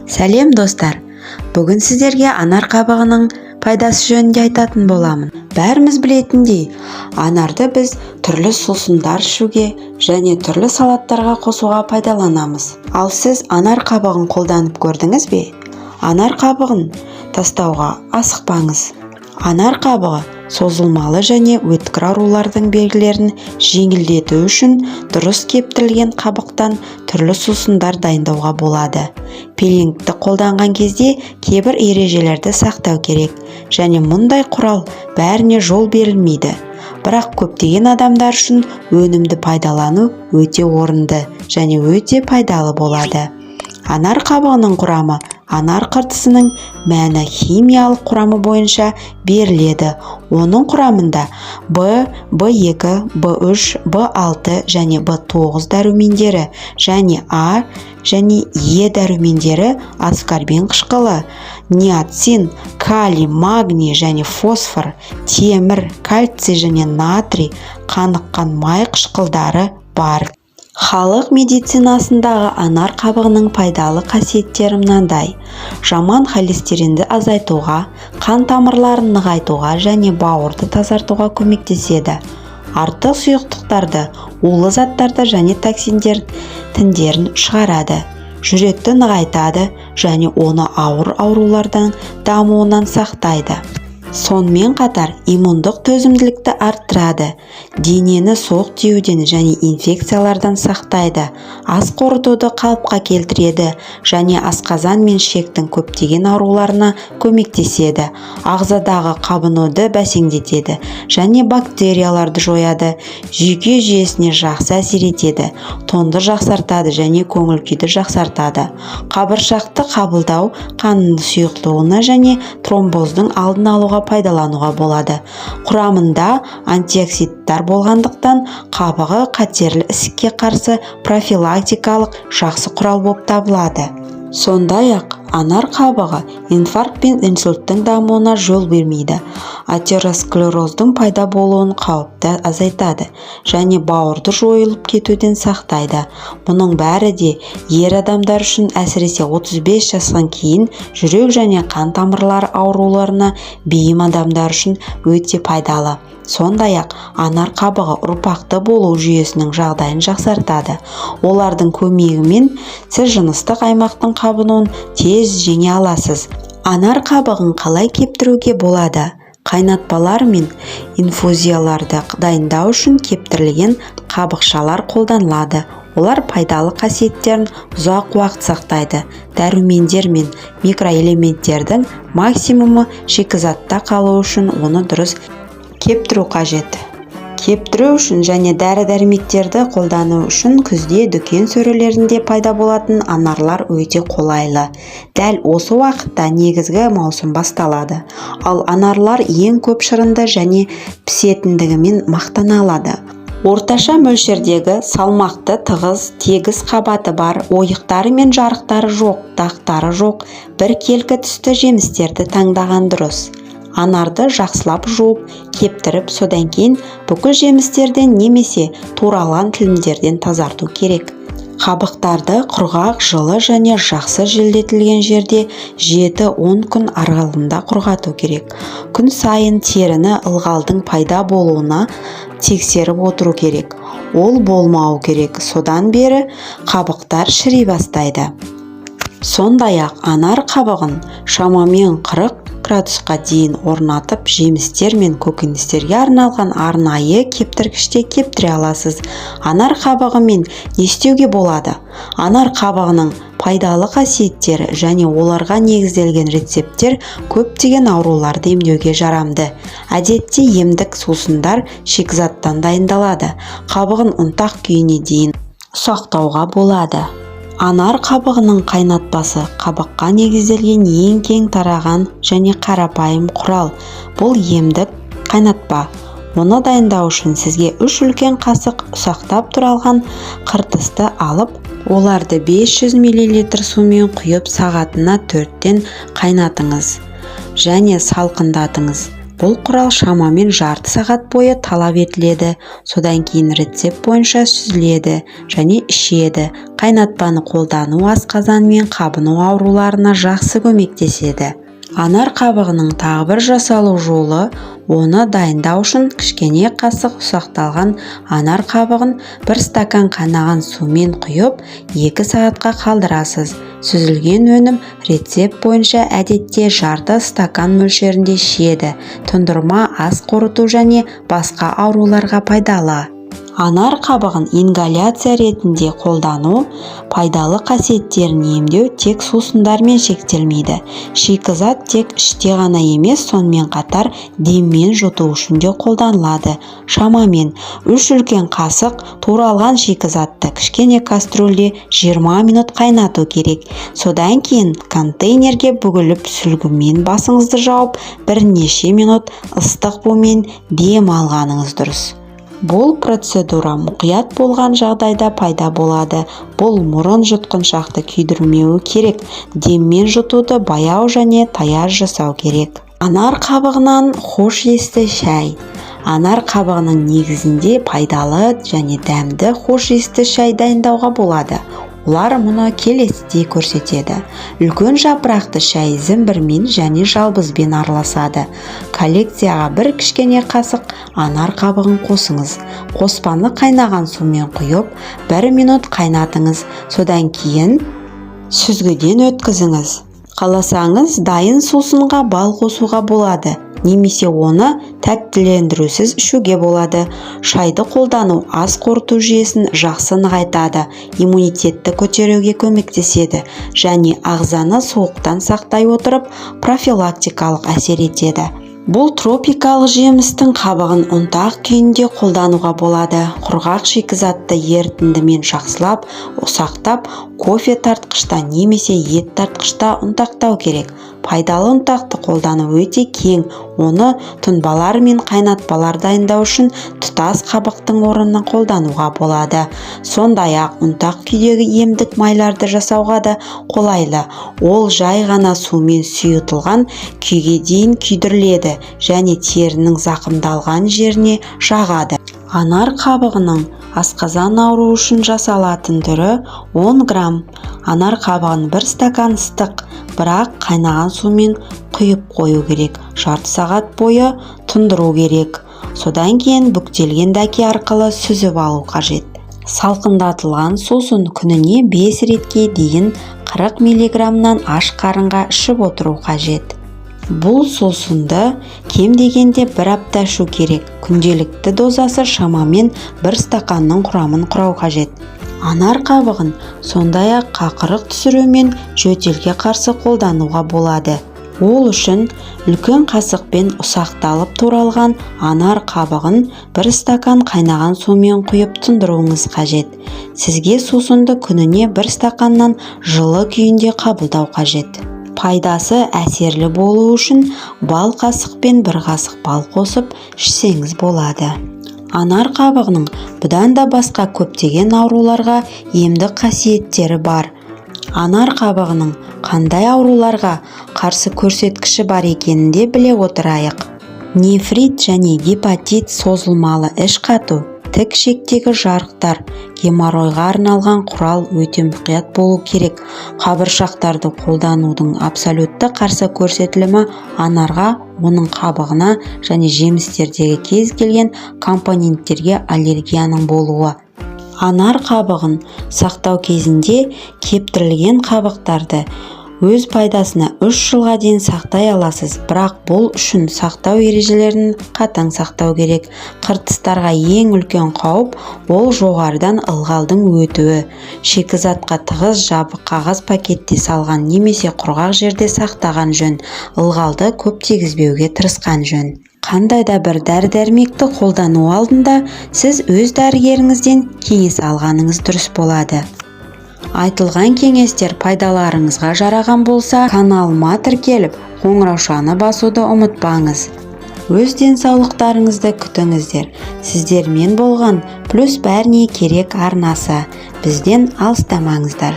Сәлем достар! Бүгін сіздерге анар қабығының пайдасы жөнінде айтатын боламын. Бәріміз білетіндей, анарды біз түрлі сусындар ішуге және түрлі салаттарға қосуға пайдаланамыз. Ал сіз анар қабығын қолданып көрдіңіз бе? Анар қабығын тастауға асықпаңыз. Анар қабығы созылмалы және өткір аурулардың белгілерін жеңілдету үшін дұрыс кептірілген қабықтан түрлі сусындар дайындауға болады. Пилингті қолданған кезде кейбір ережелерді сақтау керек, және мұндай құрал бәріне жол берілмейді. Бірақ көптеген адамдар үшін өнімді пайдалану өте орынды және өте пайдалы болады. Анар қабығының құрамы анар қыртысының мәні химиялық құрамы бойынша беріледі. Оның құрамында В, В2, В3, В6 және В9 дәрумендері және А және Е дәрумендері, аскорбин қышқылы, ниацин, калий, магний және фосфор, темір, кальций және натрий, қаныққан май қышқылдары бар. Халық медицинасындағы анар қабығының пайдалы қасиеттері мынандай: жаман холестеринді азайтуға, қан тамырларын нығайтуға және бауырды тазартуға көмектеседі. Артық сұйықтықтарды, улы заттарды және токсиндер тіндерін шығарады. Жүректі нығайтады және оны ауыр аурулардан дамуынан сақтайды. Сонымен қатар иммундық төзімділікті арттырады, денені суық тиюден және инфекциялардан сақтайды, ас қорытуды қалыпқа келтіреді және асқазан мен ішектің көптеген ауруларына көмектеседі, ағзадағы қабынуды бәсеңдетеді және бактерияларды жояды, жүйке жүйесіне жақсы әсер етеді, тонды жақсартады және көңіл-күйді жақсартады, қабыршақты қабылдау, қанның сұйықтығына және тромбоздың алдын алуға пайдалануға болады. Құрамында антиоксиданттар болғандықтан қабығы қатерлі ісікке қарсы профилактикалық жақсы құрал болып табылады. Сондай-ақ анар қабығы инфаркт пен инсульттің дамуына жол бермейді, атеросклероздың пайда болуын қауіпті азайтады және бауырды жойылып кетуден сақтайды. Мұның бәрі де ер адамдар үшін, әсіресе 35 жастан кейін жүрек және қан тамырлары ауруларына бейім адамдар үшін өте пайдалы. Сондай-ақ анар қабығы ұрпақты болу жүйесінің жағдайын жақсартады. Олардың көмегімен сіз жыныстық аймақтың қабынуын тез жеңе аласыз. Анар қабығын қалай кептіруге болады? Қайнатпалар мен инфузияларды дайындау үшін кептірілген қабықшалар қолданылады. Олар пайдалы қасиеттерін ұзақ уақыт сақтайды. Дәрумендер мен микроэлементтердің максимумы шикізатта қалу үшін оны дұрыс кептіру қажет. Кептіру үшін және дәрі-дәрмектерді қолдану үшін күзде дүкен сөрелерінде пайда болатын анарлар өте қолайлы. Дәл осы уақытта негізгі маусым басталады. Ал анарлар ең көп шырынды және пісетіндігімен мақтаналады. Орташа мөлшердегі салмақты, тығыз, тегіс қабаты бар, ойықтары мен жарықтары жоқ, дақтары жоқ, біркелкі түсті жемістерді таңдаған дұрыс. Анарды жақсылап жуып, кептіріп, содан кейін бүкіл жемістерден немесе туралған тілімдерден тазарту керек. Қабықтарды құрғақ, жылы және жақсы желдетілген жерде 7-10 күн аралығында құрғату керек. Күн сайын теріні ылғалдың пайда болуына тексеріп отыру керек. Ол болмауы керек. Содан бері қабықтар шіри бастайды. Сондай-ақ анар қабығын шамамен 40 градусқа дейін орнатып, жемістер мен көкөністерге арналған арнайы кептіргіште кептіре аласыз. Анар қабығымен не істеуге болады? Анар қабығының пайдалы қасиеттері және оларға негізделген рецепттер көптеген ауруларды емдеуге жарамды. Әдетте емдік сусындар шикізаттан дайындалады. Қабығын ұнтақ күйіне дейін сақтауға болады. Анар қабығының қайнатпасы қабыққа негізделген ең кең тараған және қарапайым құрал. Бұл емдік қайнатпа. Оны дайындау үшін сізге 3 үлкен қасық ұсақтап туралған қыртысты алып, оларды 500 мл сумен құйып сағатына 4-тен қайнатыңыз және салқындатыңыз. Бұл құрал шамамен жарты сағат бойы талап етіледі. Содан кейін рецепт бойынша сүзіледі және ішеді. Қайнатпаны қолдану асқазан мен қабыну ауруларына жақсы көмектеседі. Анар қабығының тағы бір жасалу жолы, оны дайындау үшін кішкене қасық ұсақталған анар қабығын 1 стакан қайнаған сумен құйып 2 сағатқа қалдырасыз. Сүзілген өнім рецепт бойынша әдетте жарты стакан мөлшерінде ішеді. Тұндырма ас қорыту және басқа ауруларға пайдалы. Анар қабығын ингаляция ретінде қолдану пайдалы қасиеттерін емдеу тек сусындармен шектелмейді. Шикізат тек іште ғана емес, сонымен қатар деммен жұту үшін де қолданылады. Шамамен 3 үлкен қасық туралған шикізатты кішкене кастрөлде 20 минут қайнату керек. Содан кейін контейнерге бүгіліп сүлгімен басыңызды жауып, бірнеше минут ыстық бумен дем алғаныңыз дұрыс. Бұл процедура мұқият болған жағдайда пайда болады. Бұл мұрын жұтқыншақты күйдірмеуі керек. Деммен жұтуды баяу және таяз жасау керек. Анар қабығынан хош иісті шай. Анар қабығының негізінде пайдалы және дәмді хош иісті шай дайындауға болады. Олар мұны келесідей көрсетеді. Үлкен жапырақты шай зімбірмен және жалбызбен араласады. Коллекцияға бір кішкене қасық анар қабығын қосыңыз. Қоспаны қайнаған сумен құйып, 1 минут қайнатыңыз. Содан кейін сүзгіден өткізіңіз. Қаласаңыз, дайын сусынға бал қосуға болады. Немесе оны тәттілендірусіз ішуге болады. Шайды қолдану ас қорыту жүйесін жақсы нығайтады, иммунитетті көтеруге көмектеседі және ағзаны суықтан сақтай отырып профилактикалық әсер етеді. Бұл тропикалық жемістің қабығын ұнтақ күйінде қолдануға болады. Құрғақ шикізатты ерітіндімен жақсылап, ұсақтап, кофе тартқышта немесе ет тартқышта ұнтақтау керек. Пайдалы ұнтақты қолдану өте кең. Оны тұнбалар мен қайнатпалар дайындау үшін тұтас қабықтың орнына қолдануға болады. Сондай-ақ ұнтақ күйдегі емдік майларды жасауға да қолайлы. Ол жай ғана сумен сұйытылған күйге дейін күйдіріледі және терінің зақымдалған жеріне жағады. Анар қабығының асқазан ауруы үшін жасалатын түрі 10 грамм. Анар қабығын 1 стакан ыстық, бірақ қайнаған сумен құйып қою керек. Жарты сағат бойы тұндыру керек. Содан кейін бүктелген дәке арқылы сүзіп алу қажет. Салқындатылған сусын күніне 5 ретке дейін 40 миллиграммнан аш қарынға ішіп отыру қажет. Бұл сусынды кем дегенде 1 апта ішу керек. Күнделікті дозасы шамамен 1 стаканның құрамын құрау қажет. Анар қабығын сондай-ақ қақырық түсіру мен жөтелге қарсы қолдануға болады. Ол үшін үлкен қасықпен ұсақталып туралған анар қабығын 1 стакан қайнаған сумен құйып тұндыруыңыз қажет. Сізге сусынды күніне 1 стаканнан жылы күйінде қабылдау қажет. Пайдасы әсерлі болу үшін бал қасықпен 1 қасық бал қосып ішсеңіз болады. Анар қабығының бұдан да басқа көптеген ауруларға емдік қасиеттері бар. Анар қабығының қандай ауруларға қарсы көрсеткіші бар екенін де біле отырайық. Нефрит және гепатит, созылмалы іш қату, тік ішектегі жарықтар, геморройға арналған құрал өте мұқият болу керек. Қабыршақтарды қолданудың абсолютті қарсы көрсетілімі анарға, оның қабығына және жемістердегі кез келген компоненттерге аллергияның болуы. Анар қабығын сақтау кезінде кептірілген қабықтарды өз пайдасына 3 жылға дейін сақтай аласыз, бірақ бұл үшін сақтау ережелерін қатаң сақтау керек. Қыртыстарға ең үлкен қауіп ол жоғарыдан ылғалдың өтуі. Шикізатқа тығыз жабық қағаз пакетте салған немесе құрғақ жерде сақтаған жөн. Ылғалды көп тигізбеуге тырысқан жөн. Қандай да бір дәрі-дәрмекті қолдану алдында сіз өз дәрігеріңізден кеңес алғаныңыз дұрыс болады. Айтылған кеңестер пайдаларыңызға жараған болса, каналыма тіркеліп, қоңыраушаны басуды ұмытпаңыз. Өз денсаулықтарыңызды күтіңіздер. Сіздермен болған плюс бәріне керек арнасы. Бізден алыстамаңыздар.